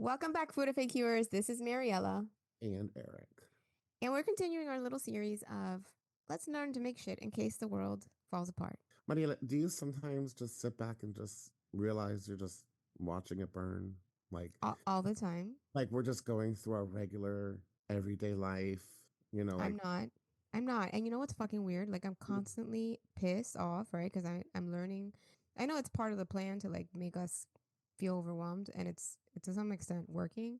Welcome back, Food Fake Viewers. This is Mariella, And Eric. and we're continuing our little series of let's learn to make shit in case the world falls apart. Mariela, do you sometimes just sit back and just realize you're just watching it burn? Like, All the time. like we're just going through our regular everyday life, I'm like not. I'm not. And you know what's fucking weird? Like I'm constantly pissed off, right? Because I'm learning. I know it's part of the plan to like make us feel overwhelmed, and it's to some extent working.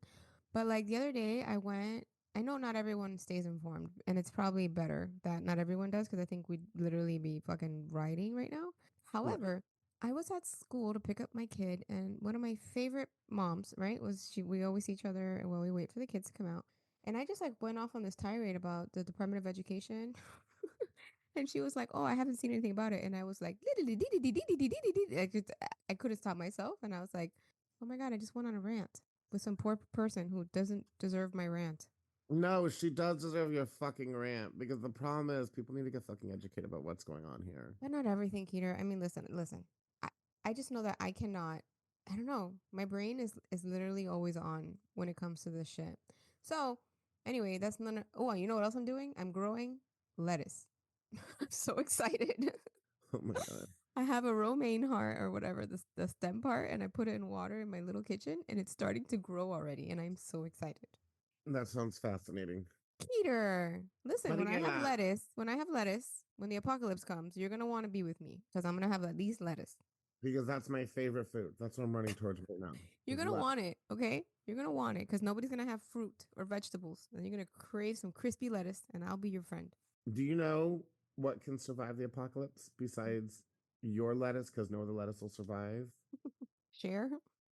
But like the other day, I went. I know not everyone stays informed, and it's probably better that not everyone does because I think we'd literally be fucking rioting right now. right. However, I was at school to pick up my kid, and one of my favorite moms, right, was she. We always see each other while we wait for the kids to come out. And I just like went off on this tirade about the Department of Education. And she was like, "Oh, I haven't seen anything about it." And I was like, I couldn't stop myself. And I was like, "Oh my God, I just went on a rant with some poor person who doesn't deserve my rant." No, she does deserve your fucking rant because the problem is people need to get fucking educated about what's going on here. But not everything, Keter. I mean, listen. I, I just know that I cannot, I don't know. My brain is literally always on when it comes to this shit. So anyway, that's none of, oh, you know what else I'm doing? I'm growing lettuce. I'm so excited. Oh my God. I have a romaine heart or whatever, the stem part, and I put it in water in my little kitchen and it's starting to grow already, and I'm so excited. That sounds fascinating. Peter, listen, Mariela, when the apocalypse comes, you're gonna want to be with me because I'm gonna have at least lettuce. because that's my favorite food. That's what I'm running towards right now. You're Is gonna lettuce. want it, okay? You're gonna want it because nobody's gonna have fruit or vegetables. Then you're gonna crave some crispy lettuce, and I'll be your friend. Do you know what can survive the apocalypse besides your lettuce? Because no other lettuce will survive. Share?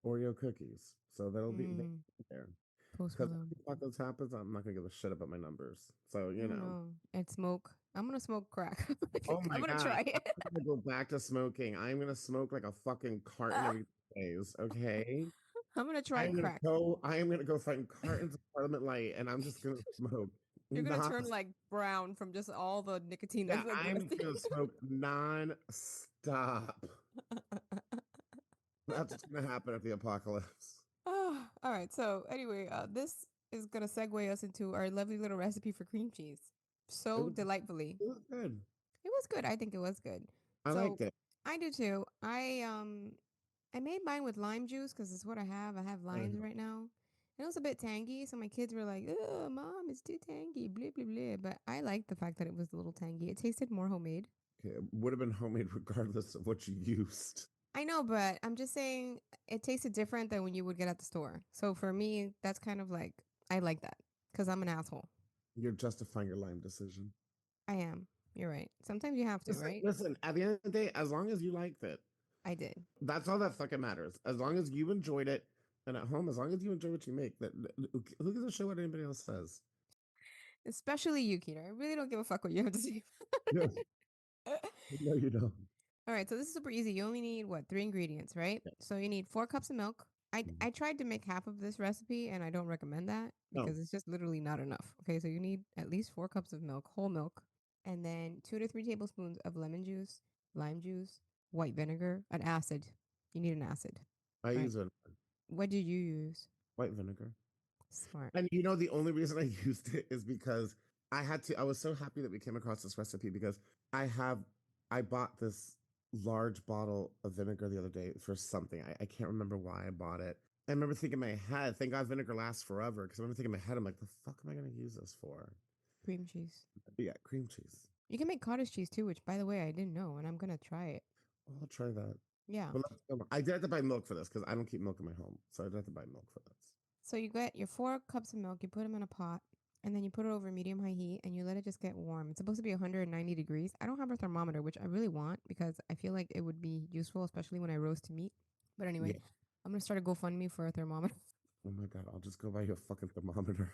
Oreo cookies. So that'll be Mm, there. Post Because if Malone. the apocalypse happens, I'm not gonna give a shit about my numbers. So, I don't know. And smoke. I'm gonna smoke crack. oh I'm my gonna God, try I'm it. gonna go back to smoking. I'm gonna smoke like a fucking carton every 2 days. Okay. I'm gonna try crack. I am gonna go find cartons of Parliament Light and I'm just gonna smoke. You're gonna Non turn like brown from just all the nicotine that's Yeah, like I'm resting. gonna smoke non-stop. That's what's gonna happen at the apocalypse. Oh, all right. So anyway, this is gonna segue us into our lovely little recipe for cream cheese. It So was, delightfully. it was good. It was good. I think it was good. I So liked it. I do too. I made mine with lime juice because it's what I have. I have limes right now. And it was a bit tangy, so my kids were like, "Oh, mom, it's too tangy, blah blah blah." But I liked the fact that it was a little tangy. It tasted more homemade. Okay, it would have been homemade regardless of what you used. I know, but I'm just saying it tasted different than when you would get at the store. So for me, that's kind of like I like that because I'm an asshole. You're justifying your lime decision. I am. You're right. Sometimes you have to, Listen, right? listen, at the end of the day, as long as you liked it, I did. that's all that fucking matters. As long as you enjoyed it, and at home, as long as you enjoy what you make, who gives a shit what anybody else says? Especially you, Keita. I really don't give a fuck what you have to say. Yes. No, you don't. All right, so this is super easy. You only need what, three ingredients, right? So you need 4 cups of milk. I tried to make half of this recipe and I don't recommend that No, because it's just literally not enough. Okay, so you need at least 4 cups of milk, whole milk, and then 2 to 3 tablespoons of lemon juice, lime juice, white vinegar, an acid. You need an acid, I right? use it What did you use? white vinegar. Smart. And the only reason I used it is because I was so happy that we came across this recipe because I have, I bought this large bottle of vinegar the other day for something. I can't remember why I bought it. I remember thinking in my head, thank God vinegar lasts forever. Because I remember thinking in my head, I'm like, the fuck am I going to use this for? Cream cheese. Yeah, cream cheese. You can make cottage cheese too, which by the way, I didn't know, and I'm gonna try it. Well, I'll try that. Yeah. But I did have to buy milk for this because I don't keep milk in my home. So I did have to buy milk for this. So you get your 4 cups of milk, you put them in a pot, and then you put it over medium high heat and you let it just get warm. It's supposed to be 190 degrees. I don't have a thermometer, which I really want because I feel like it would be useful, especially when I roast meat. But anyway, Yeah. I'm gonna start a GoFundMe for a thermometer. Oh my God, I'll just go buy you a fucking thermometer.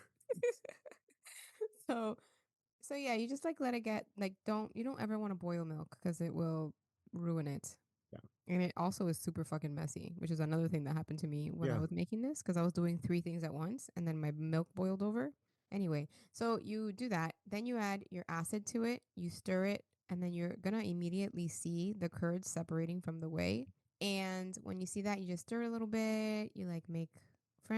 So, so yeah, you just like let it get like you don't ever want to boil milk because it will ruin it. Yeah. And it also is super fucking messy, which is another thing that happened to me when I Yeah. was making this because I was doing three things at once and then my milk boiled over. Anyway, so you do that, then you add your acid to it, you stir it, and then you're gonna immediately see the curds separating from the whey. And when you see that, you just stir a little bit, you like make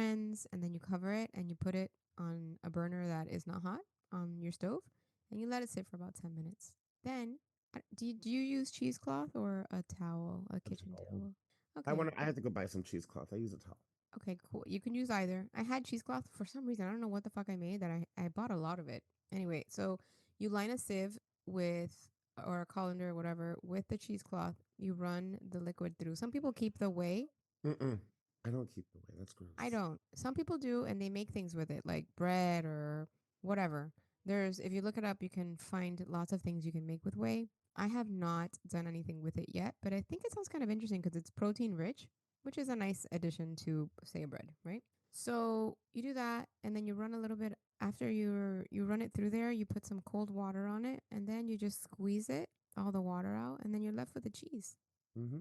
friends, and then you cover it and you put it on a burner that is not hot on your stove, and you let it sit for about 10 minutes. Then, do you use cheesecloth or a towel, a A kitchen towel. towel? Okay. I have to go buy some cheesecloth. I use a towel. Okay, cool. You can use either. I had cheesecloth for some reason. I don't know what the fuck I made that I bought a lot of it. Anyway, so you line a sieve with, or a colander or whatever, with the cheesecloth. You run the liquid through. Some people keep the whey. Mm-mm. I don't keep the way. That's I gross. don't. Some people do, and they make things with it, like bread or whatever. If you look it up, you can find lots of things you can make with whey. I have not done anything with it yet, but I think it sounds kind of interesting because it's protein rich, which is a nice addition to, say, a bread, right? So you do that, and then you run a little bit after you run it through there. You put some cold water on it, and then you just squeeze it, all the water out, and then you're left with the cheese. Mm-hmm.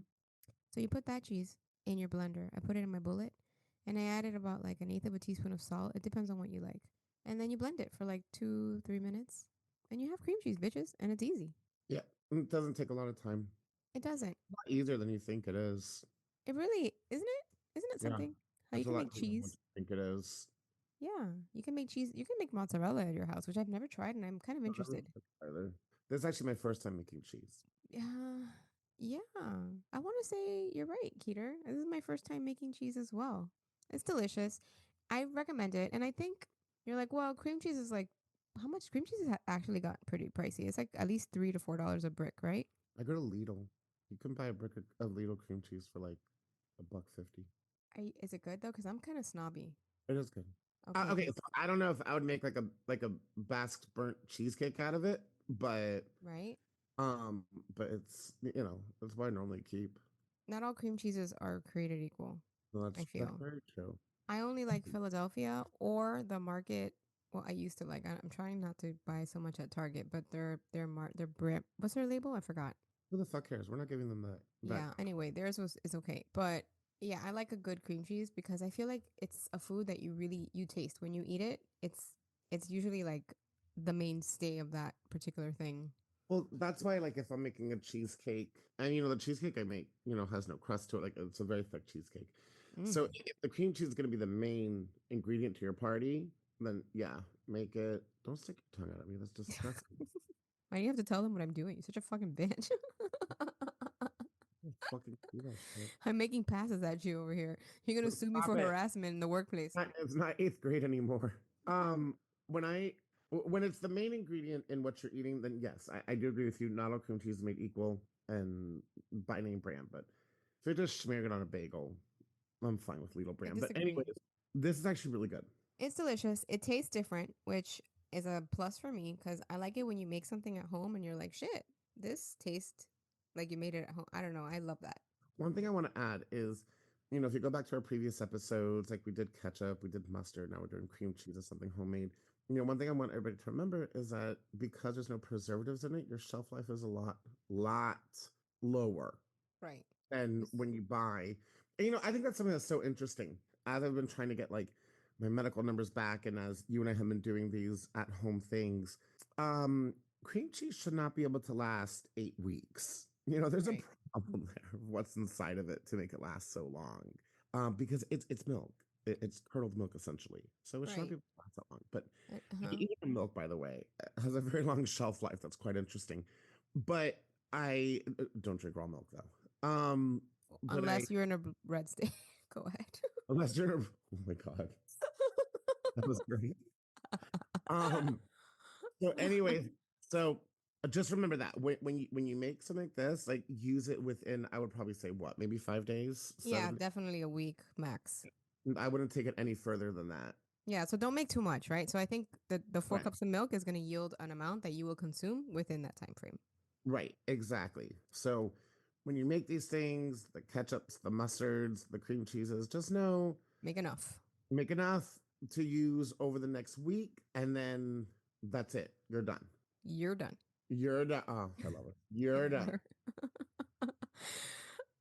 So you put that cheese in your blender. I put it in my bullet, and I added about like an eighth of a teaspoon of salt. It depends on what you like, and then you blend it for like 2 3 minutes, and you have cream cheese, bitches, and it's easy. Yeah, it doesn't take a lot of time. It doesn't. A lot easier than you think it is. It really isn't it. Isn't it Yeah, something how you it's a can lot make easier than what cheese? you think it is. Yeah, you can make cheese. You can make mozzarella at your house, which I've never tried, and I'm kind of I've never interested. tried it either. This is actually my first time making cheese. Yeah, yeah. I want to say you're right, Keter. This is my first time making cheese as well. It's delicious. I recommend it, and I think you're like, well, cream cheese is like, how much cream cheese has actually got pretty pricey. It's like at least $3 to $4 a brick, right? I go to Lidl. You can buy a brick of Lidl cream cheese for like $1.50. Is it good though? Because I'm kind of snobby. It is good. Okay, Okay, so because I don't know if I would make like a Basque burnt cheesecake out of it, but right, um, but it's what I normally keep. not all cream cheeses are created equal. No, I that's feel. very true. I only like Philadelphia or the market. Well, I used to like. I'm trying not to buy so much at Target, but their brand. What's their label? I forgot. Who the fuck cares? We're not giving them that. Yeah. Anyway, theirs was is okay, but yeah, I like a good cream cheese because I feel like it's a food that you taste when you eat it. It's usually like the mainstay of that particular thing. Well, that's why like if I'm making a cheesecake, and the cheesecake I make, has no crust to it, like it's a very thick cheesecake. Mm. So if the cream cheese is going to be the main ingredient to your party, then yeah, make it. Don't stick your tongue out at me. That's disgusting. Why do you have to tell them what I'm doing? You're such a fucking bitch. Don't fucking do that shit. I'm making passes at you over here. You're gonna sue me Stop for it. harassment in the workplace. It's not eighth grade anymore. When when it's the main ingredient in what you're eating, then yes, I do agree with you. Not all cream cheese is made equal and by name brand, but if you're just smearing it on a bagel, I'm fine with Lidl I brand. But disagree. anyways, this is actually really good. It's delicious. It tastes different, which is a plus for me because I like it when you make something at home and you're like, shit, this tastes like you made it at home. I don't know. I love that. One thing I want to add is, if you go back to our previous episodes, like we did ketchup, we did mustard, now we're doing cream cheese or something homemade. One thing I want everybody to remember is that because there's no preservatives in it, your shelf life is a lot lower Right. than Just- when you buy. And, I think that's something that's so interesting. As I've been trying to get like my medical numbers back, and as you and I have been doing these at home things, um, cream cheese should not be able to last 8 weeks. There's a Right. problem there of what's inside of it to make it last so long. Because it's milk. It's curdled milk essentially, so it should not be Right. able to last that long. But Uh-huh. even milk, by the way, has a very long shelf life. That's quite interesting. But I don't drink raw milk though. But I Unless you're in a red state. Go ahead. unless you're oh my god, that was great. Um. So, anyways, so just remember that when you make something like this, like use it within, I would probably say what, maybe 5 days, Yeah, 7 days. definitely a week max. I wouldn't take it any further than that. Yeah, so don't make too much, right? So I think the four Right. cups of milk is going to yield an amount that you will consume within that time frame. Right. Exactly. So when you make these things, the ketchups, the mustards, the cream cheeses, just know Make enough. make enough to use over the next week, and then that's it. You're done. You're done. You're done. Oh, I love it. You're done. You're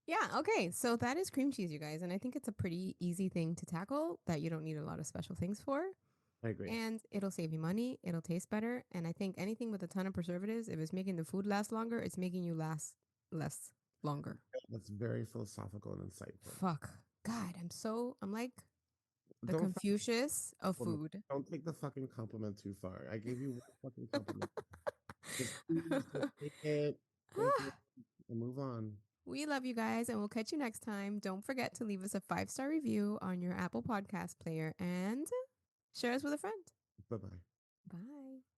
Yeah, okay. So that is cream cheese, you guys. And I think it's a pretty easy thing to tackle that you don't need a lot of special things for. I agree. And it'll save you money. It'll taste better. And I think anything with a ton of preservatives, if it's making the food last longer, it's making you last less longer. That's very philosophical and insightful. Fuck. God, I'm like The Don't Confucius of compliment. food. Don't take the fucking compliment too far. I gave you one fucking compliment. Just please just take it. Thank you. And move on. We love you guys and we'll catch you next time. Don't forget to leave us a 5-star review on your Apple Podcast player and share us with a friend. Bye bye. Bye.